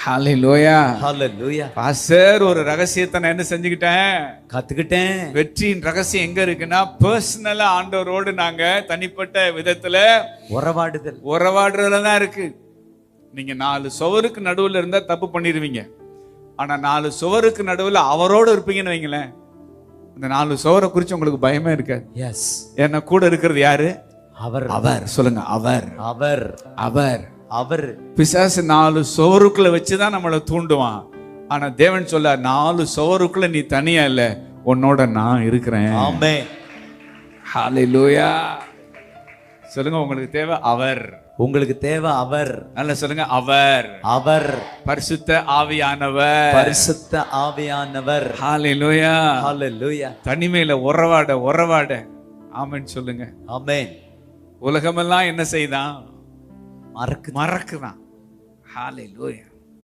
ஹalleluya. ஹalleluya. Pastor, ஒரு ரகசியத்தை நான் என்ன செஞ்சுக்கிட்டேன், கத்துக்கிட்டேன். வெற்றியின் ரகசியம் எங்க இருக்குன்னா, பர்சனலா ஆண்டவரோடு நாங்க தனிப்பட்ட விதத்துல உறவாடுறதுல தான் இருக்கு. நீங்க 4 சுவருக்கு நடுவுல இருந்தா தப்பு பண்ணிடுவீங்க. ஆனா 4 சுவருக்கு நடுவுல அவரோடு இருப்பீங்கன்னு வைங்களேன், அந்த 4 சுவரை குறிச்சு உங்களுக்கு பயமே இருக்காது. எஸ். ஏன்னா கூட இருக்கிறது யாரு? அவர். அவர். சொல்லுங்க, அவர். அவர். அவர். அவர். பிசாசு 4 சுவருக்குள்ள வச்சுதான் நம்மளை தூண்டுவான். ஆனா தேவன் சொல்ல, 4 சுவருக்குள்ள நீ தனியா இல்ல, உன்னோட நான் இருக்கிறேன். ஆமென். ஹalleluya. சொல்லுங்க, உங்களுக்கு தேவை அவர். உங்களுக்கு தேவை அவர். நல்லா சொல்லுங்க, அவர். அவர். பரிசுத்த ஆவியானவர். பரிசுத்த ஆவியானவர். ஹalleluya. ஹalleluya. தனிமையில உறவாட ஆமென் சொல்லுங்க. ஆமென். உலகமெல்லாம் என்ன செய்தான்? மறக்குதான். ஹalleluya.